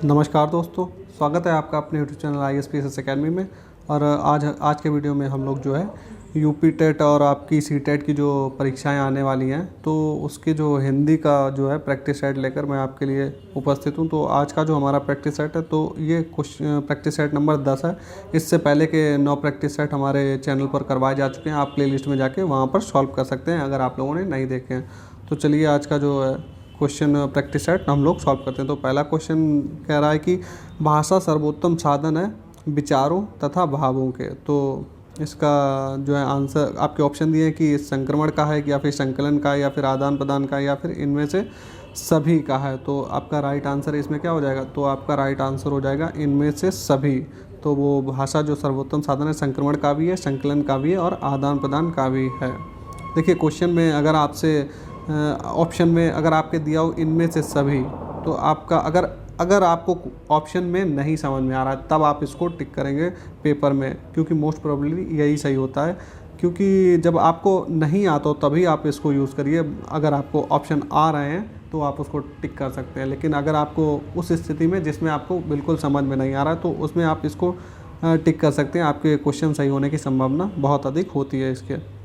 नमस्कार दोस्तों, स्वागत है आपका अपने यूट्यूब चैनल ISPSS अकेडमी में। और आज के वीडियो में हम लोग जो है यूपी टेट और आपकी सी टेट की जो परीक्षाएं आने वाली हैं, तो उसके जो हिंदी का जो है प्रैक्टिस सेट लेकर मैं आपके लिए उपस्थित हूं। तो आज का जो हमारा प्रैक्टिस सेट है, तो ये प्रैक्टिस सेट नंबर 10 है। इससे पहले के 9 प्रैक्टिस सेट हमारे चैनल पर करवाए जा चुके हैं। आप प्ले लिस्ट में जाके वहाँ पर सॉल्व कर सकते हैं अगर आप लोगों ने नहीं देखे हैं। तो चलिए आज का जो है क्वेश्चन प्रैक्टिस सेट हम लोग सॉल्व करते हैं। तो पहला क्वेश्चन कह रहा है कि भाषा सर्वोत्तम साधन है विचारों तथा भावों के। तो इसका जो है आंसर आपके ऑप्शन दिए हैं कि संक्रमण का है, या फिर संकलन का है, या फिर आदान प्रदान का है, या फिर इनमें से सभी का है। तो आपका राइट आंसर इसमें क्या हो जाएगा? तो आपका राइट आंसर हो जाएगा इनमें से सभी। तो वो भाषा जो सर्वोत्तम साधन है संक्रमण का भी है, संकलन का भी है और आदान प्रदान का भी है। देखिए क्वेश्चन में अगर आपसे ऑप्शन में अगर आपके दिया हो इनमें से सभी, तो आपका अगर आपको ऑप्शन में नहीं समझ में आ रहा है तब आप इसको टिक करेंगे पेपर में, क्योंकि मोस्ट प्रोबेबली यही सही होता है। क्योंकि जब आपको नहीं आता हो तभी आप इसको यूज़ करिए। अगर आपको ऑप्शन आ रहे हैं तो आप उसको टिक कर सकते हैं, लेकिन अगर आपको उस स्थिति में जिसमें आपको बिल्कुल समझ में नहीं आ रहा है तो उसमें आप इसको टिक कर सकते हैं। आपके क्वेश्चन सही होने की संभावना बहुत अधिक होती है इसके।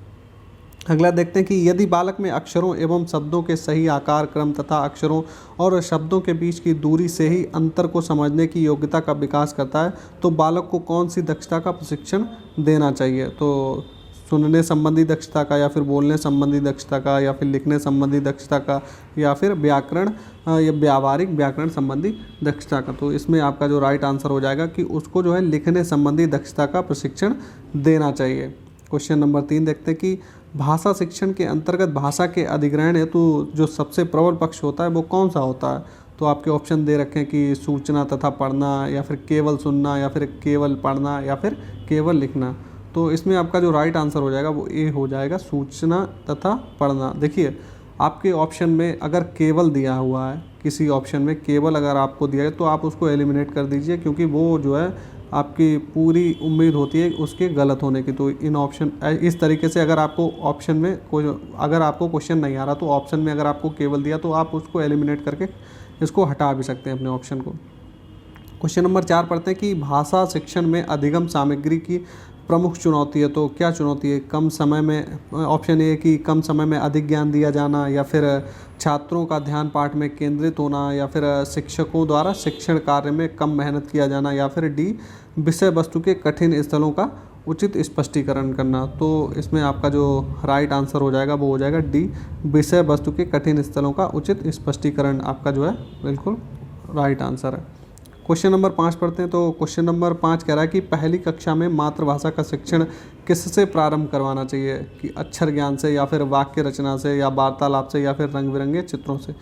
अगला देखते हैं कि यदि बालक में अक्षरों एवं शब्दों के सही आकार क्रम तथा अक्षरों और शब्दों के बीच की दूरी से ही अंतर को समझने की योग्यता का विकास करता है, तो बालक को कौन सी दक्षता का प्रशिक्षण देना चाहिए? तो सुनने संबंधी दक्षता का, या फिर बोलने संबंधी दक्षता का, या फिर लिखने संबंधी दक्षता का, या फिर व्याकरण या व्यावहारिक व्याकरण संबंधी दक्षता का। तो इसमें आपका जो राइट आंसर हो जाएगा कि उसको जो है लिखने संबंधी दक्षता का प्रशिक्षण देना चाहिए। क्वेश्चन नंबर 3 देखते हैं कि भाषा शिक्षण के अंतर्गत भाषा के अधिग्रहण हेतु जो सबसे प्रबल पक्ष होता है वो कौन सा होता है? तो आपके ऑप्शन दे रखे हैं कि सूचना तथा पढ़ना, या फिर केवल सुनना, या फिर केवल पढ़ना, या फिर केवल लिखना। तो इसमें आपका जो राइट आंसर हो जाएगा वो ए हो जाएगा, सूचना तथा पढ़ना। देखिए आपके ऑप्शन में अगर केवल दिया हुआ है, किसी ऑप्शन में केवल अगर आपको दिया है तो आप उसको एलिमिनेट कर दीजिए, क्योंकि वो जो है आपकी पूरी उम्मीद होती है उसके गलत होने की। तो इन ऑप्शन इस तरीके से अगर आपको ऑप्शन में कोई, अगर आपको क्वेश्चन नहीं आ रहा तो ऑप्शन में अगर आपको केवल दिया तो आप उसको एलिमिनेट करके इसको हटा भी सकते हैं अपने ऑप्शन को। क्वेश्चन नंबर 4 पढ़ते हैं कि भाषा शिक्षण में अधिगम सामग्री की प्रमुख चुनौती है। तो क्या चुनौती है? कम समय में, ऑप्शन ए कि कम समय में अधिक ज्ञान दिया जाना, या फिर छात्रों का ध्यान पाठ में केंद्रित होना, या फिर शिक्षकों द्वारा शिक्षण कार्य में कम मेहनत किया जाना, या फिर डी विषय वस्तु के कठिन स्थलों का उचित स्पष्टीकरण करना। तो इसमें आपका जो राइट आंसर हो जाएगा वो हो जाएगा डी, विषय वस्तु के कठिन स्थलों का उचित स्पष्टीकरण आपका जो है बिल्कुल राइट आंसर है। क्वेश्चन नंबर 5 पढ़ते हैं। तो क्वेश्चन नंबर 5 कह रहा है कि पहली कक्षा में मातृभाषा का शिक्षण किससे प्रारंभ करवाना चाहिए? कि अक्षर ज्ञान से, या फिर वाक्य रचना से, या वार्तालाप से, या फिर रंग बिरंगे चित्रों से।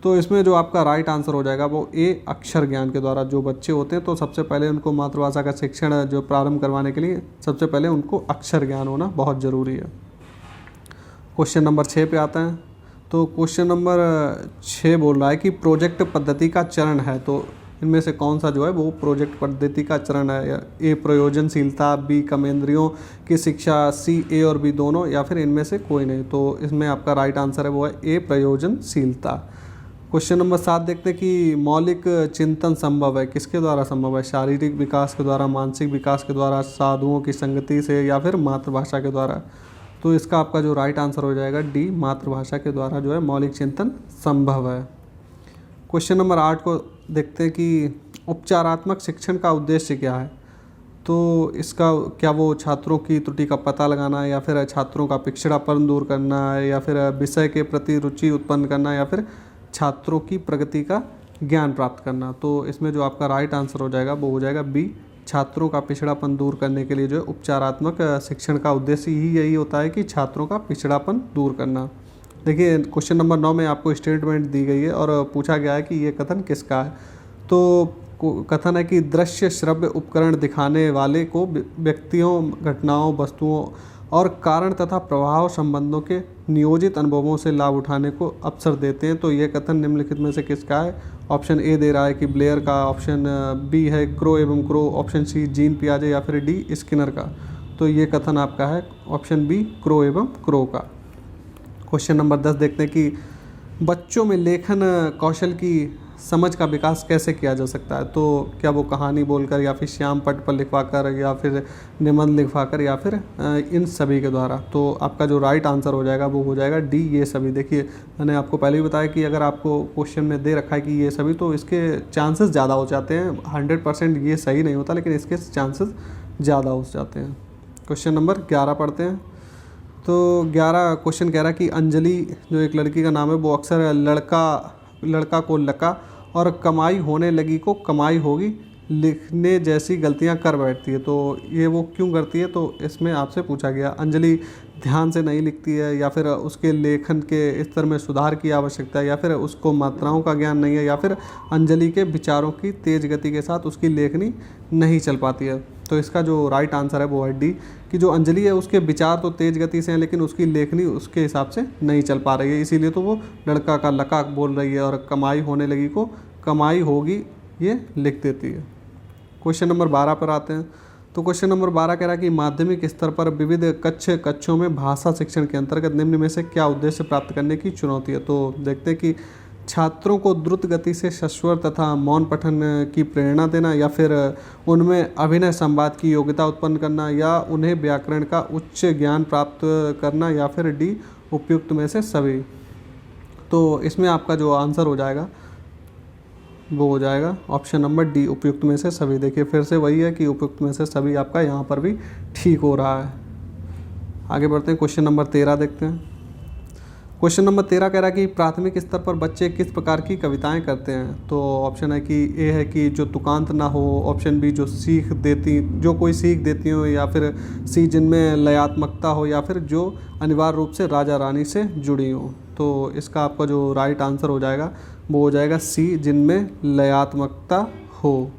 तो इसमें जो आपका राइट आंसर हो जाएगा वो ए, अक्षर ज्ञान के द्वारा। जो बच्चे होते हैं तो सबसे पहले उनको मातृभाषा का शिक्षण जो प्रारंभ करवाने के लिए सबसे पहले उनको अक्षर ज्ञान होना बहुत ज़रूरी है। क्वेश्चन नंबर 6 पे आता है। तो क्वेश्चन नंबर 6 बोल रहा है कि प्रोजेक्ट पद्धति का चरण है। तो इनमें से कौन सा जो है वो प्रोजेक्ट पद्धति का चरण है? ए प्रयोजनशीलता, बी कर्मेंद्रियों की शिक्षा, सी ए और बी दोनों, या फिर इनमें से कोई नहीं। तो इसमें आपका राइट आंसर है वो है ए प्रयोजनशीलता। क्वेश्चन नंबर 7 देखते हैं कि मौलिक चिंतन संभव है किसके द्वारा संभव है? शारीरिक विकास के द्वारा, मानसिक विकास के द्वारा, साधुओं की संगति से, या फिर मातृभाषा के द्वारा। तो इसका आपका जो राइट आंसर हो जाएगा डी, मातृभाषा के द्वारा जो है मौलिक चिंतन संभव है। क्वेश्चन नंबर 8 को देखते हैं कि उपचारात्मक शिक्षण का उद्देश्य क्या है? तो इसका क्या वो छात्रों की त्रुटि का पता लगाना है, या फिर छात्रों का पिछड़ापन दूर करना है, या फिर विषय के प्रति रुचि उत्पन्न करना, या फिर छात्रों की प्रगति का ज्ञान प्राप्त करना? तो इसमें जो आपका राइट आंसर हो जाएगा वो हो जाएगा बी, छात्रों का पिछड़ापन दूर करने के लिए जो है उपचारात्मक शिक्षण का उद्देश्य ही यही होता है कि छात्रों का पिछड़ापन दूर करना। देखिए क्वेश्चन नंबर 9 में आपको स्टेटमेंट दी गई है और पूछा गया है कि ये कथन किसका है। तो कथन है कि दृश्य श्रव्य उपकरण दिखाने वाले को व्यक्तियों, घटनाओं, वस्तुओं और कारण तथा प्रभाव संबंधों के नियोजित अनुभवों से लाभ उठाने को अवसर देते हैं। तो ये कथन निम्नलिखित में से किसका है? ऑप्शन ए दे रहा है कि ब्लेयर का, ऑप्शन बी है क्रो एवं क्रो, ऑप्शन सी जीन पियाजे, या फिर डी स्किनर का। तो ये कथन आपका है ऑप्शन बी, क्रो एवं क्रो का। क्वेश्चन नंबर 10 देखते हैं कि बच्चों में लेखन कौशल की समझ का विकास कैसे किया जा सकता है? तो क्या वो कहानी बोलकर या फिर श्याम पट पर लिखवाकर या फिर निबंध लिखवाकर या फिर इन सभी के द्वारा? तो आपका जो राइट आंसर हो जाएगा वो हो जाएगा डी, ये सभी। देखिए मैंने आपको पहले ही बताया कि अगर आपको क्वेश्चन में दे रखा है कि ये सभी, तो इसके चांसेस ज़्यादा हो जाते हैं। 100% ये सही नहीं होता, लेकिन इसके चांसेस ज़्यादा हो जाते हैं। क्वेश्चन नंबर 11 पढ़ते हैं। तो 11 क्वेश्चन कह रहा है कि अंजलि जो एक लड़की का नाम है वो अक्सर लड़का को लका और कमाई होने लगी को कमाई होगी लिखने जैसी गलतियां कर बैठती है। तो ये वो क्यों करती है? तो इसमें आपसे पूछा गया अंजलि ध्यान से नहीं लिखती है, या फिर उसके लेखन के स्तर में सुधार की आवश्यकता है, या फिर उसको मात्राओं का ज्ञान नहीं है, या फिर अंजलि के विचारों की तेज़ गति के साथ उसकी लेखनी नहीं चल पाती है। तो इसका जो राइट आंसर है वो है डी, कि जो अंजलि है उसके विचार तो तेज़ गति से हैं, लेकिन उसकी लेखनी उसके हिसाब से नहीं चल पा रही है, इसीलिए तो वो लड़का का लका बोल रही है और कमाई होने लगी को कमाई होगी ये लिख देती है। क्वेश्चन नंबर 12 पर आते हैं। तो क्वेश्चन नंबर 12 कह रहा है कि माध्यमिक स्तर पर विविध कक्षों में भाषा शिक्षण के अंतर्गत निम्न में से क्या उद्देश्य प्राप्त करने की चुनौती है? तो देखते हैं कि छात्रों को द्रुत गति से सस्वर तथा मौन पठन की प्रेरणा देना, या फिर उनमें अभिनय संवाद की योग्यता उत्पन्न करना, या उन्हें व्याकरण का उच्च ज्ञान प्राप्त करना, या फिर डी उपयुक्त में से सभी। तो इसमें आपका जो आंसर हो जाएगा वो हो जाएगा ऑप्शन नंबर डी, उपयुक्त में से सभी। देखिए फिर से वही है कि उपयुक्त में से सभी आपका यहाँ पर भी ठीक हो रहा है। आगे बढ़ते हैं, क्वेश्चन नंबर 13 देखते हैं। क्वेश्चन नंबर 13 कह रहा है कि प्राथमिक स्तर पर बच्चे किस प्रकार की कविताएं करते हैं? तो ऑप्शन है कि ए है कि जो तुकांत ना हो, ऑप्शन बी जो कोई सीख देती हो, या फिर सी जिनमें लयात्मकता हो, या फिर जो अनिवार्य रूप से राजा रानी से जुड़ी हो। तो इसका आपका जो राइट आंसर हो जाएगा वो हो जाएगा सी, जिनमें लयात्मकता हो।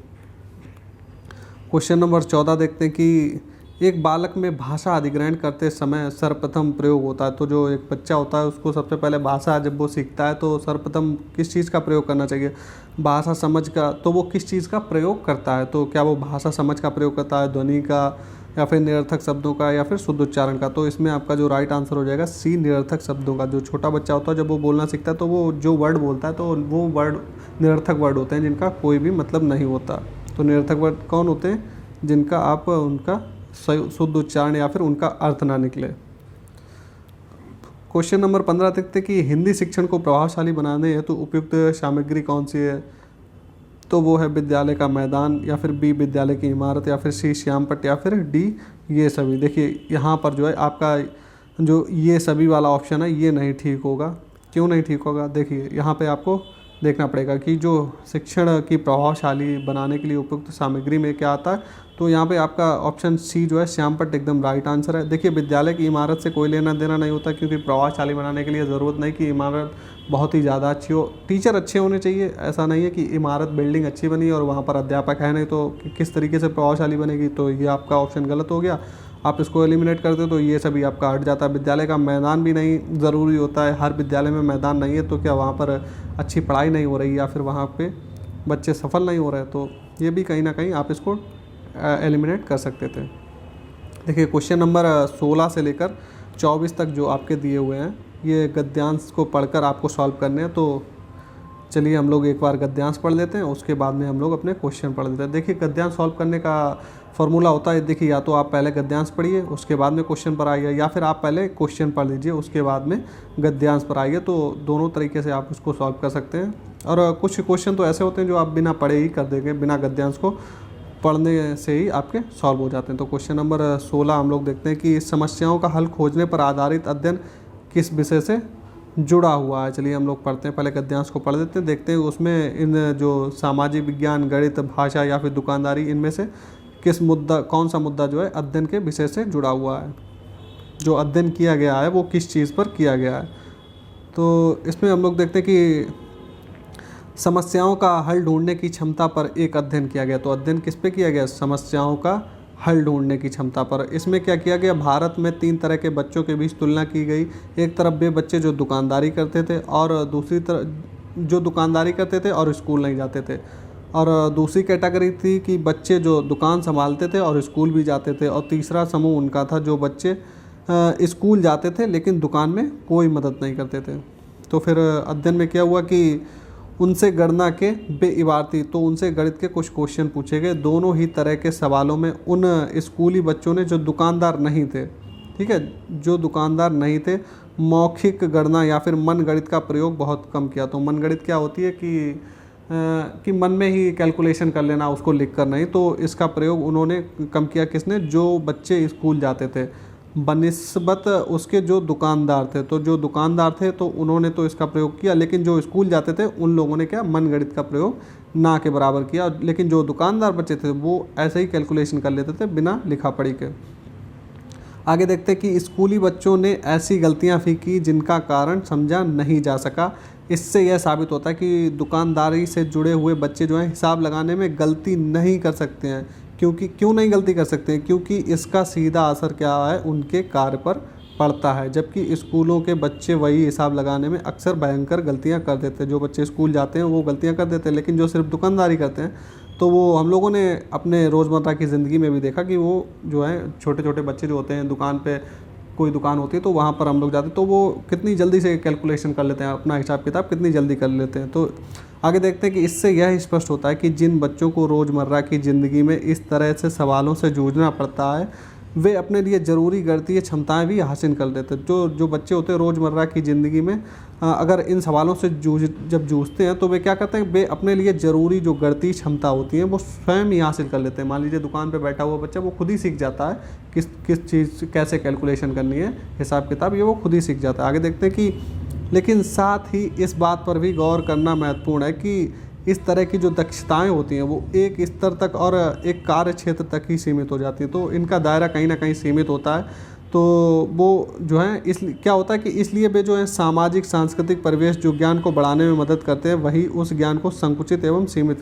क्वेश्चन नंबर 14 देखते हैं कि एक बालक में भाषा अधिग्रहण करते समय सर्वप्रथम प्रयोग होता है। तो जो एक बच्चा होता है उसको सबसे पहले भाषा जब वो सीखता है तो सर्वप्रथम किस चीज़ का प्रयोग करना चाहिए? भाषा समझ का। तो वो किस चीज़ का प्रयोग करता है? तो क्या वो भाषा समझ का प्रयोग करता है, ध्वनि का, या फिर निरर्थक शब्दों का, या फिर शुद्ध उच्चारण का? तो इसमें आपका जो राइट आंसर हो जाएगा सी, निरर्थक शब्दों का। जो छोटा बच्चा होता है जब वो बोलना सीखता है तो वो जो वर्ड बोलता है तो वो वर्ड निरर्थक वर्ड होते हैं जिनका कोई भी मतलब नहीं होता। तो निरर्थक वर्ड कौन होते हैं? जिनका आप उनका शुद्ध उच्चारण या फिर उनका अर्थ ना निकले। क्वेश्चन नंबर 15 देखते हैं कि हिंदी शिक्षण को प्रभावशाली बनाने हेतु उपयुक्त सामग्री कौन सी है? तो वो है विद्यालय का मैदान, या फिर बी विद्यालय की इमारत, या फिर सी श्यामपट्ट, या फिर डी ये सभी। देखिए यहाँ पर जो है आपका जो ये सभी वाला ऑप्शन है ये नहीं ठीक होगा। क्यों नहीं ठीक होगा? देखिए यहाँ पे आपको देखना पड़ेगा कि जो शिक्षण की प्रभावशाली बनाने के लिए उपयुक्त सामग्री में क्या आता है। तो यहाँ पे आपका ऑप्शन सी जो है श्यामपट्ट एकदम राइट आंसर है। देखिए विद्यालय की इमारत से कोई लेना देना नहीं होता, क्योंकि प्रभावशाली बनाने के लिए ज़रूरत नहीं कि इमारत बहुत ही ज़्यादा अच्छी हो। टीचर अच्छे होने चाहिए, ऐसा नहीं है कि इमारत बिल्डिंग अच्छी बनी और वहाँ पर अध्यापक है नहीं तो किस तरीके से प्रभावशाली बनेगी। तो ये आपका ऑप्शन गलत हो गया। आप इसको एलिमिनेट करते हो तो ये सभी आपका हट जाता है। विद्यालय का मैदान भी नहीं ज़रूरी होता है, हर विद्यालय में मैदान नहीं है तो क्या वहाँ पर अच्छी पढ़ाई नहीं हो रही, या फिर वहाँ पे बच्चे सफल नहीं हो रहे? तो ये भी कहीं ना कहीं आप इसको एलिमिनेट कर सकते थे। देखिए क्वेश्चन नंबर 16 से लेकर 24 तक जो आपके दिए हुए हैं ये गद्यांश को पढ़कर आपको सॉल्व करने हैं। तो चलिए हम लोग एक बार गद्यांश पढ़ लेते हैं, उसके बाद में हम लोग अपने क्वेश्चन पढ़ लेते हैं। देखिए गद्यांश सॉल्व करने का फॉर्मूला होता है, देखिए या तो आप पहले गद्यांश पढ़िए उसके बाद में क्वेश्चन पर आइए, या फिर आप पहले क्वेश्चन पढ़ लीजिए उसके बाद में गद्यांश पर आइए। तो दोनों तरीके से आप उसको सॉल्व कर सकते हैं। और कुछ क्वेश्चन तो ऐसे होते हैं जो आप बिना पढ़े ही कर देंगे, बिना गद्यांश को पढ़ने से ही आपके सॉल्व हो जाते हैं। तो क्वेश्चन नंबर 16 हम लोग देखते हैं कि समस्याओं का हल खोजने पर आधारित अध्ययन किस विषय से जुड़ा हुआ है। चलिए हम लोग पढ़ते हैं, पहले गद्यांश को पढ़ देते हैं, देखते हैं उसमें इन जो सामाजिक विज्ञान, गणित, भाषा या फिर दुकानदारी, इनमें से कौन सा मुद्दा जो है अध्ययन के विषय से जुड़ा हुआ है। जो अध्ययन किया गया है वो किस चीज़ पर किया गया है। तो इसमें हम लोग देखते हैं कि समस्याओं का हल ढूंढने की क्षमता पर एक अध्ययन किया गया। तो अध्ययन किस पे किया गया? समस्याओं का हल ढूंढने की क्षमता पर। इसमें क्या किया गया? भारत में 3 तरह के बच्चों के बीच तुलना की गई। एक तरफ वे बच्चे जो दुकानदारी करते थे, और दूसरी तरफ जो दुकानदारी करते थे और स्कूल नहीं जाते थे, और दूसरी कैटेगरी थी कि बच्चे जो दुकान संभालते थे और स्कूल भी जाते थे, और तीसरा समूह उनका था जो बच्चे स्कूल जाते थे लेकिन दुकान में कोई मदद नहीं करते थे। तो फिर अध्ययन में क्या हुआ कि उनसे गणना के बेइबारती, तो उनसे गणित के कुछ क्वेश्चन पूछे गए। दोनों ही तरह के सवालों में उन स्कूली बच्चों ने जो दुकानदार नहीं थे, ठीक है, जो दुकानदार नहीं थे, मौखिक गणना या फिर मन गणित का प्रयोग बहुत कम किया। तो मन गणित क्या होती है कि मन में ही कैलकुलेशन कर लेना, उसको लिख कर नहीं। तो इसका प्रयोग उन्होंने कम किया। किसने? जो बच्चे स्कूल जाते थे बनिस्बत उसके जो दुकानदार थे। तो जो दुकानदार थे तो उन्होंने तो इसका प्रयोग किया, लेकिन जो स्कूल जाते थे उन लोगों ने क्या, मन गणित का प्रयोग ना के बराबर किया। लेकिन जो दुकानदार बच्चे थे वो ऐसे ही कैलकुलेशन कर लेते थे बिना लिखा पढ़ी के। आगे देखते हैं कि स्कूली बच्चों ने ऐसी गलतियां भी की जिनका कारण समझा नहीं जा सका। इससे यह साबित होता है कि दुकानदारी से जुड़े हुए बच्चे जो हैं हिसाब लगाने में गलती नहीं कर सकते हैं। क्यों नहीं गलती कर सकते हैं? क्योंकि इसका सीधा असर क्या है, उनके कार्य पर पड़ता है। जबकि स्कूलों के बच्चे वही हिसाब लगाने में अक्सर भयंकर गलतियां कर देते हैं। जो बच्चे स्कूल जाते हैं वो गलतियां कर देते हैं, लेकिन जो सिर्फ दुकानदारी करते हैं तो वो हम लोगों ने अपने रोज़मर्रा की ज़िंदगी में भी देखा कि वो जो है छोटे छोटे बच्चे जो होते हैं, दुकान पे कोई दुकान होती है तो वहाँ पर हम लोग जाते हैं तो वो कितनी जल्दी से कैलकुलेशन कर लेते हैं, अपना हिसाब किताब कितनी जल्दी कर लेते हैं। तो आगे देखते हैं कि इससे यह स्पष्ट होता है कि जिन बच्चों को रोज़मर्रा की ज़िंदगी में इस तरह से सवालों से जूझना पड़ता है वे अपने लिए ज़रूरी गणितीय क्षमताएं भी हासिल कर लेते हैं। जो बच्चे होते हैं रोज़मर्रा की ज़िंदगी में अगर इन सवालों से जब जूझते हैं तो वे क्या करते हैं, वे अपने लिए ज़रूरी जो गणितीय क्षमता होती हैं वो स्वयं ही हासिल कर लेते हैं। मान लीजिए दुकान पे बैठा हुआ बच्चा वो खुद ही सीख जाता है किस चीज़ कैसे कैलकुलेशन करनी है, हिसाब किताब, ये वो खुद ही सीख जाता है। आगे देखते हैं कि लेकिन साथ ही इस बात पर भी गौर करना महत्वपूर्ण है कि इस तरह की जो दक्षताएं होती हैं वो एक स्तर तक और एक कार्य क्षेत्र तक ही सीमित हो जाती हैं। तो इनका दायरा कहीं ना कहीं सीमित होता है। तो वो जो है इसलिए क्या होता है कि इसलिए वे जो है सामाजिक सांस्कृतिक परिवेश जो ज्ञान को बढ़ाने में मदद करते हैं वही उस ज्ञान को संकुचित एवं सीमित,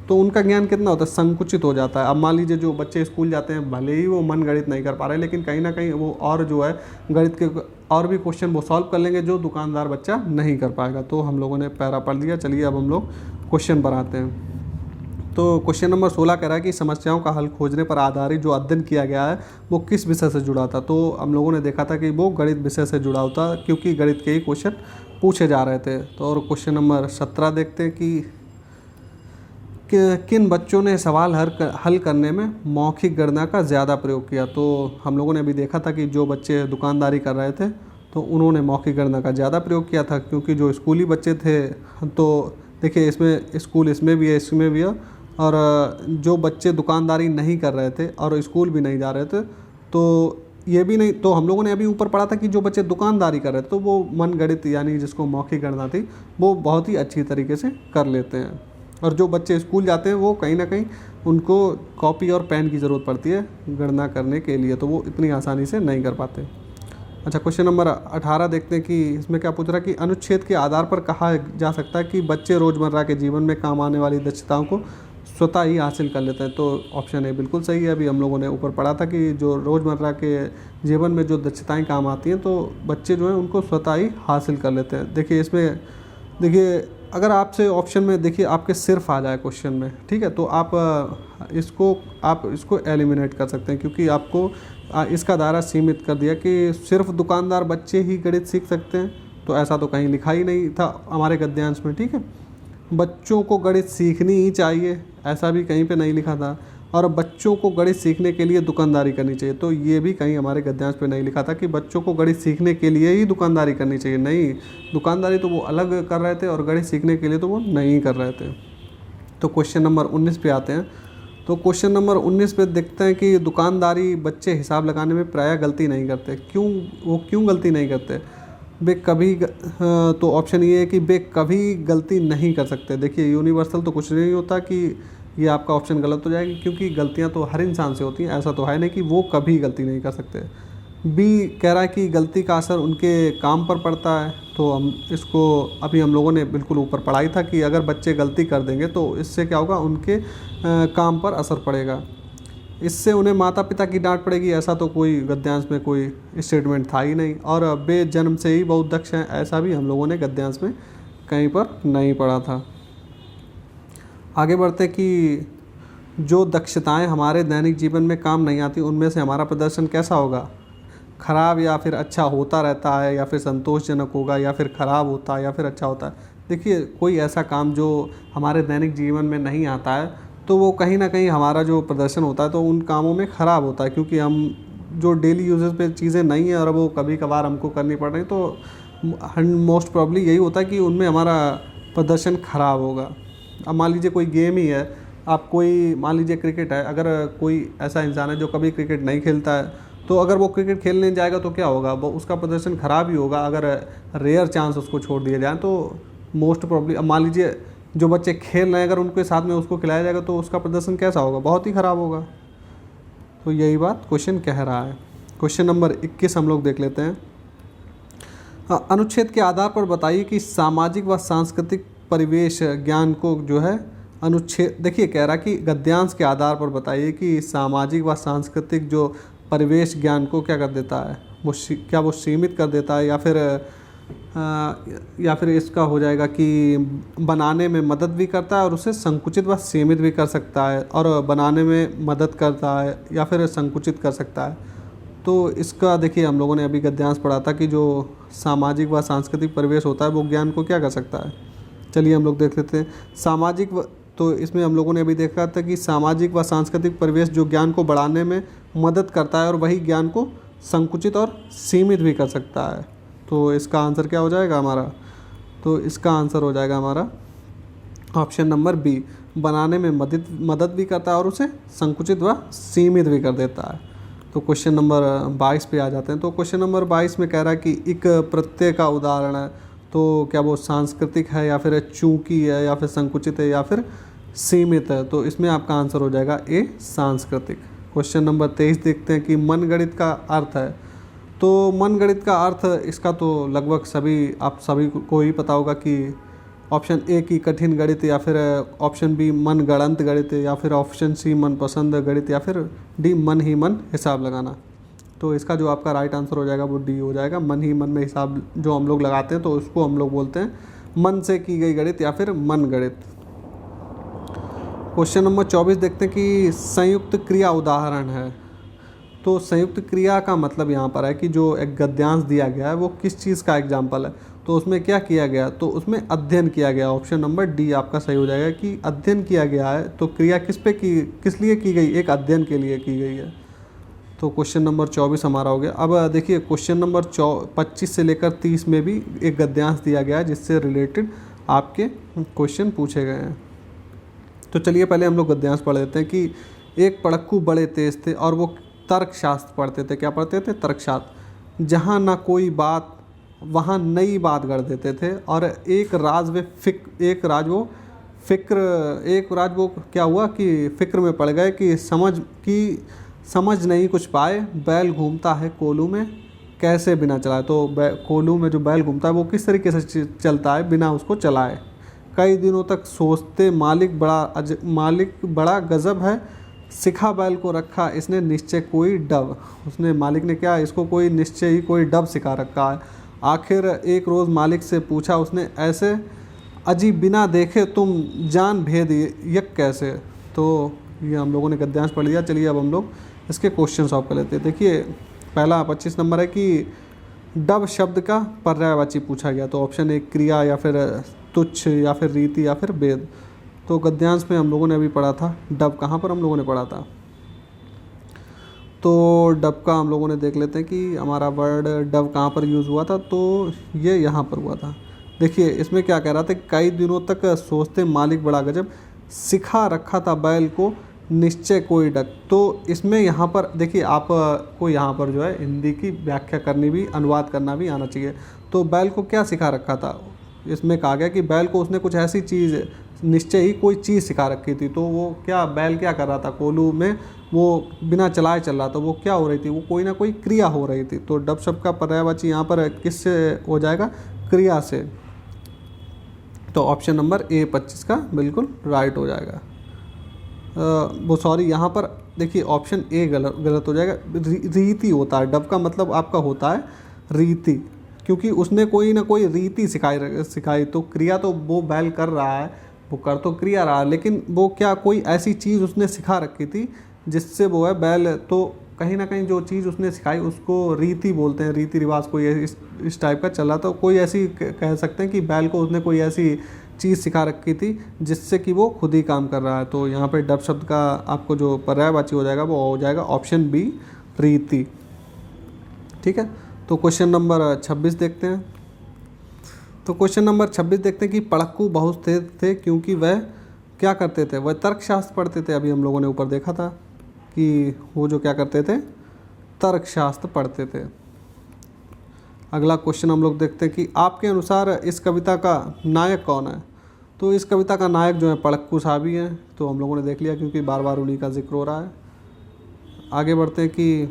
तो उनका ज्ञान कितना होता है, संकुचित हो जाता है। अब मान लीजिए जो बच्चे स्कूल जाते हैं भले ही वो मन गणित नहीं कर पा रहे, लेकिन कहीं ना कहीं वो और जो है गणित के और भी क्वेश्चन वो सॉल्व कर लेंगे जो दुकानदार बच्चा नहीं कर पाएगा। तो हम लोगों ने पैरा पढ़ लिया। चलिए अब हम लोग क्वेश्चन पर आते हैं। तो क्वेश्चन नंबर 16 कह रहा है कि समस्याओं का हल खोजने पर आधारित जो अध्ययन किया गया है वो किस विषय से जुड़ा था। तो हम लोगों ने देखा था कि वो गणित विषय से जुड़ा होता, क्योंकि गणित के ही क्वेश्चन पूछे जा रहे थे। तो और क्वेश्चन नंबर 17 देखते हैं कि किन बच्चों ने सवाल हल करने में मौखिक गणना का ज़्यादा प्रयोग किया। तो हम लोगों ने अभी देखा था कि जो बच्चे दुकानदारी कर रहे थे तो उन्होंने मौखिक गणना का ज़्यादा प्रयोग किया था, क्योंकि जो स्कूली बच्चे थे तो देखिए इसमें स्कूल इसमें भी है इसमें भी है, और जो बच्चे दुकानदारी नहीं कर रहे थे और स्कूल भी नहीं जा रहे थे तो ये भी नहीं, तो हम लोगों ने अभी ऊपर पढ़ा था कि जो बच्चे दुकानदारी कर रहे थे तो वो मन गणित यानी जिसको मौखिक गणना थी वो बहुत ही अच्छी तरीके से कर लेते हैं। और जो बच्चे स्कूल जाते हैं वो कहीं ना कहीं उनको कॉपी और पेन की ज़रूरत पड़ती है गणना करने के लिए, तो वो इतनी आसानी से नहीं कर पाते। अच्छा, क्वेश्चन नंबर 18 देखते हैं कि इसमें क्या पूछ रहा है कि अनुच्छेद के आधार पर कहा जा सकता है कि बच्चे रोज़मर्रा के जीवन में काम आने वाली दक्षताओं को स्वतः ही हासिल कर लेते हैं। तो ऑप्शन ए बिल्कुल सही है। अभी हम लोगों ने ऊपर पढ़ा था कि जो रोज़मर्रा के जीवन में जो दक्षताएं काम आती हैं तो बच्चे जो हैं उनको स्वतः ही हासिल कर लेते हैं। देखिए इसमें देखिए अगर आपसे ऑप्शन में देखिए आपके सिर्फ आ जाए क्वेश्चन में, ठीक है, तो आप इसको एलिमिनेट कर सकते हैं, क्योंकि आपको इसका दायरा सीमित कर दिया कि सिर्फ दुकानदार बच्चे ही गणित सीख सकते हैं। तो ऐसा तो कहीं लिखा ही नहीं था हमारे गद्यांश में, ठीक है। बच्चों को गणित सीखनी ही चाहिए ऐसा भी कहीं पे नहीं लिखा था, और बच्चों को गणित सीखने के लिए दुकानदारी करनी चाहिए, तो ये भी कहीं हमारे गद्यांश पे नहीं लिखा था कि बच्चों को गणित सीखने के लिए ही दुकानदारी करनी चाहिए। नहीं, दुकानदारी तो वो अलग कर रहे थे और गणित सीखने के लिए तो वो नहीं कर रहे थे। तो क्वेश्चन नंबर 19 पे आते हैं। तो क्वेश्चन नंबर 19 पे देखते हैं कि दुकानदारी बच्चे हिसाब लगाने में प्रायः गलती नहीं करते। क्यों गलती नहीं करते? वे कभी तो ऑप्शन ये है कि वे कभी गलती नहीं कर सकते। देखिए यूनिवर्सल तो कुछ नहीं होता कि ये आपका ऑप्शन गलत हो जाएगी, क्योंकि गलतियां तो हर इंसान से होती हैं, ऐसा तो है नहीं कि वो कभी गलती नहीं कर सकते। बी कह रहा है कि गलती का असर उनके काम पर पड़ता है। तो हम इसको अभी हम लोगों ने बिल्कुल ऊपर पढ़ाई था कि अगर बच्चे गलती कर देंगे तो इससे क्या होगा, उनके काम पर असर पड़ेगा, इससे उन्हें माता पिता की डांट पड़ेगी। ऐसा तो कोई गद्यांश में कोई स्टेटमेंट था ही नहीं। और वे जन्म से ही बहुत दक्ष हैं, ऐसा भी हम लोगों ने गद्यांश में कहीं पर नहीं पढ़ा था। आगे बढ़ते कि जो दक्षताएं हमारे दैनिक जीवन में काम नहीं आती उनमें से हमारा प्रदर्शन कैसा होगा, खराब या फिर अच्छा होता रहता है, या फिर संतोषजनक होगा, या फिर खराब होता है, या फिर अच्छा होता है। देखिए कोई ऐसा काम जो हमारे दैनिक जीवन में नहीं आता है तो वो कहीं ना कहीं हमारा जो प्रदर्शन होता है तो उन कामों में ख़राब होता है, क्योंकि हम जो डेली यूजेस पे चीज़ें नहीं हैं और वो कभी कभार हमको करनी पड़ रही, तो मोस्ट प्रॉब्ली यही होता है कि उनमें हमारा प्रदर्शन ख़राब होगा। अब मान लीजिए कोई गेम ही है, आप कोई मान लीजिए क्रिकेट है, अगर कोई ऐसा इंसान है जो कभी क्रिकेट नहीं खेलता है तो अगर वो क्रिकेट खेलने जाएगा तो क्या होगा, वो उसका प्रदर्शन ख़राब ही होगा। अगर रेयर चांस उसको छोड़ दिया जाए तो मोस्ट प्रॉब्ली, अब मान लीजिए जो बच्चे खेल रहे हैं अगर उनके साथ में उसको खिलाया जाएगा तो उसका प्रदर्शन कैसा होगा, बहुत ही ख़राब होगा। तो यही बात क्वेश्चन कह रहा है। क्वेश्चन नंबर 21 हम लोग देख लेते हैं। अनुच्छेद के आधार पर बताइए कि सामाजिक व सांस्कृतिक परिवेश ज्ञान को जो है अनुच्छेद, देखिए कह रहा कि गद्यांश के आधार पर बताइए कि सामाजिक व सांस्कृतिक जो परिवेश ज्ञान को क्या कर देता है, वो क्या वो सीमित कर देता है या फिर इसका हो जाएगा कि बनाने में मदद भी करता है और उसे संकुचित व सीमित भी कर सकता है, और बनाने में मदद करता है या फिर संकुचित कर सकता है। तो इसका देखिए हम लोगों ने अभी गद्यांश पढ़ा था कि जो सामाजिक व सांस्कृतिक परिवेश होता है वो ज्ञान को क्या कर सकता है। चलिए हम लोग देख लेते हैं सामाजिक तो इसमें हम लोगों ने अभी देखा था कि सामाजिक व सांस्कृतिक परिवेश जो ज्ञान को बढ़ाने में मदद करता है और वही ज्ञान को संकुचित और सीमित भी कर सकता है। तो इसका आंसर क्या हो जाएगा हमारा, तो इसका आंसर हो जाएगा हमारा ऑप्शन नंबर बी, बनाने में मदद भी करता है और उसे संकुचित व सीमित भी कर देता है। तो क्वेश्चन नंबर 22 पे आ जाते हैं। तो क्वेश्चन नंबर 22 में कह रहा है कि एक प्रत्यय का उदाहरण है, तो क्या वो सांस्कृतिक है या फिर चूंकि है या फिर संकुचित है या फिर सीमित है। तो इसमें आपका आंसर हो जाएगा ए, सांस्कृतिक। क्वेश्चन नंबर 23 देखते हैं कि मनगढ़ंत का अर्थ है। तो मनगढ़ंत का अर्थ इसका तो लगभग सभी को ही पता होगा कि ऑप्शन ए की कठिन गणित, या फिर ऑप्शन बी मनगढ़ंत गणित, या फिर ऑप्शन सी मनपसंद गणित, या फिर डी मन ही मन हिसाब लगाना। तो इसका जो आपका राइट आंसर हो जाएगा वो डी हो जाएगा। मन ही मन में हिसाब जो हम लोग लगाते हैं तो उसको हम लोग बोलते हैं मन से की गई गणित या फिर मन गणित। क्वेश्चन नंबर 24 देखते हैं कि संयुक्त क्रिया उदाहरण है। तो संयुक्त क्रिया का मतलब यहाँ पर है कि जो एक गद्यांश दिया गया है वो किस चीज़ का एग्जाम्पल है। तो उसमें क्या किया गया, तो उसमें अध्ययन किया गया। ऑप्शन नंबर डी आपका सही हो जाएगा कि अध्ययन किया गया है। तो क्रिया किस लिए की गई, एक अध्ययन के लिए की गई है। तो क्वेश्चन नंबर 24 हमारा हो गया। अब देखिए क्वेश्चन नंबर 25 से लेकर 30 में भी एक गद्यांश दिया गया है जिससे रिलेटेड आपके क्वेश्चन पूछे गए हैं। तो चलिए पहले हम लोग गद्यांश पढ़ लेते हैं कि एक पढ़क्कू बड़े तेज थे और वो तर्कशास्त्र पढ़ते थे। क्या पढ़ते थे, तर्कशास्त्र। जहाँ ना कोई बात वहाँ नई बात गढ़ देते थे, और एक राज वो क्या हुआ कि फिक्र में पड़ गए कि समझ नहीं कुछ पाए, बैल घूमता है कोलू में कैसे बिना चलाए। तो कोलू में जो बैल घूमता है वो किस तरीके से चलता है बिना उसको चलाए। कई दिनों तक सोचते मालिक बड़ा गजब है, सिखा बैल को रखा इसने निश्चय कोई डब। उसने मालिक ने क्या, इसको कोई निश्चय ही कोई डब सिखा रखा है। आखिर एक रोज़ मालिक से पूछा उसने, ऐसे अजी बिना देखे तुम जान भेद यक कैसे। तो ये हम लोगों ने गद्यांश पढ़ लिया। चलिए अब हम लोग इसके क्वेश्चन सॉल्व कर लेते हैं। देखिए पहला 25 नंबर है कि डब शब्द का पर्यायवाची पूछा गया। तो ऑप्शन ए क्रिया, या फिर तुच्छ, या फिर रीति, या फिर वेद। तो गद्यांश में हम लोगों ने अभी पढ़ा था डब, कहाँ पर हम लोगों ने पढ़ा था, तो डब का हम लोगों ने देख लेते हैं कि हमारा वर्ड डब कहाँ पर यूज़ हुआ था। तो ये यहाँ पर हुआ था। देखिए इसमें क्या कह रहा था, कई दिनों तक सोचते मालिक बड़ा गजब, सिखा रखा था बैल को निश्चय कोई डक। तो इसमें यहाँ पर देखिए आपको यहाँ पर जो है हिंदी की व्याख्या करनी भी, अनुवाद करना भी आना चाहिए। तो बैल को क्या सिखा रखा था, इसमें कहा गया कि बैल को उसने कुछ ऐसी चीज़, निश्चय ही कोई चीज़ सिखा रखी थी। तो वो क्या, बैल क्या कर रहा था, कोलू में वो बिना चलाए चल रहा था। वो क्या हो रही थी, वो कोई ना कोई क्रिया हो रही थी। तो डब शब्द का पर्यायवाची यहाँ पर किससे हो जाएगा, क्रिया से। तो ऑप्शन नंबर ए 25 का बिल्कुल राइट हो जाएगा। वो सॉरी यहाँ पर देखिए ऑप्शन ए गलत हो जाएगा। रीति होता है, डब का मतलब आपका होता है रीति, क्योंकि उसने कोई ना कोई रीति सिखाई। तो क्रिया तो वो बैल कर रहा है, वो कर तो क्रिया रहा है, लेकिन वो क्या कोई ऐसी चीज़ उसने सिखा रखी थी जिससे वो है बैल, तो कहीं ना कहीं जो चीज़ उसने सिखाई उसको रीति बोलते हैं, रीति रिवाज कोई इस टाइप का चल रहा था। कोई ऐसी कह सकते हैं कि बैल को उसने कोई ऐसी चीज़ सिखा रखी थी जिससे कि वो खुद ही काम कर रहा है। तो यहाँ पे डब शब्द का आपको जो पर्यायवाची हो जाएगा वो हो जाएगा ऑप्शन बी, रीति। ठीक है, तो क्वेश्चन नंबर 26 देखते हैं। तो क्वेश्चन नंबर 26 देखते हैं कि पढ़क्कू बहुत तेज थे क्योंकि वह क्या करते थे, वह तर्कशास्त्र पढ़ते थे। अभी हम लोगों ने ऊपर देखा था कि वो जो क्या करते थे, तर्कशास्त्र पढ़ते थे। अगला क्वेश्चन हम लोग देखते हैं कि आपके अनुसार इस कविता का नायक कौन है। तो इस कविता का नायक जो है पढ़क्कू साहब ही हैं। तो हम लोगों ने देख लिया क्योंकि बार बार उन्हीं का जिक्र हो रहा है। आगे बढ़ते हैं कि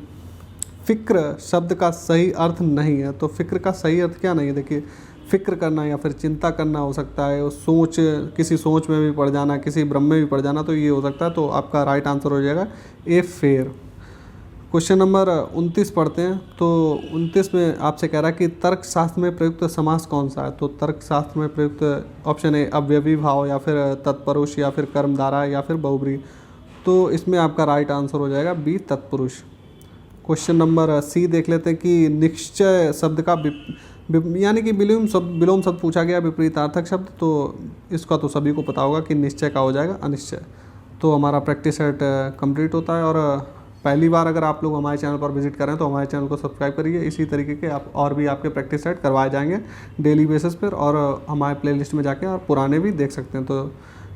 फ़िक्र शब्द का सही अर्थ नहीं है। तो फ़िक्र का सही अर्थ क्या नहीं है, देखिए फ़िक्र करना या फिर चिंता करना हो सकता है, सोच, किसी सोच में भी पड़ जाना, किसी भ्रम में भी पड़ जाना, तो ये हो सकता है। तो आपका राइट आंसर हो जाएगा ए, फेर। क्वेश्चन नंबर 29 पढ़ते हैं। तो 29 में आपसे कह रहा है कि तर्कशास्त्र में प्रयुक्त समास कौन सा है। तो तर्कशास्त्र में प्रयुक्त ऑप्शन ए अव्ययी भाव या फिर तत्पुरुष या फिर कर्मधारा या फिर बहुब्रीहि। तो इसमें आपका राइट आंसर हो जाएगा बी, तत्पुरुष। क्वेश्चन नंबर सी देख लेते हैं कि निश्चय शब्द का यानी कि विलोम शब्द पूछा गया, विपरीतार्थक शब्द। तो इसका तो सभी को पता होगा कि निश्चय का हो जाएगा अनिश्चय। तो हमारा प्रैक्टिस सेट कंप्लीट होता है। और पहली बार अगर आप लोग हमारे चैनल पर विजिट करें तो हमारे चैनल को सब्सक्राइब करिए। इसी तरीके के आप और भी आपके प्रैक्टिस सेट करवाए जाएंगे डेली बेसिस पर, और हमारे प्लेलिस्ट में जाके और पुराने भी देख सकते हैं। तो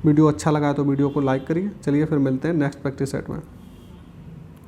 वीडियो अच्छा लगा है तो वीडियो को लाइक करिए। चलिए फिर मिलते हैं नेक्स्ट प्रैक्टिस सेट में।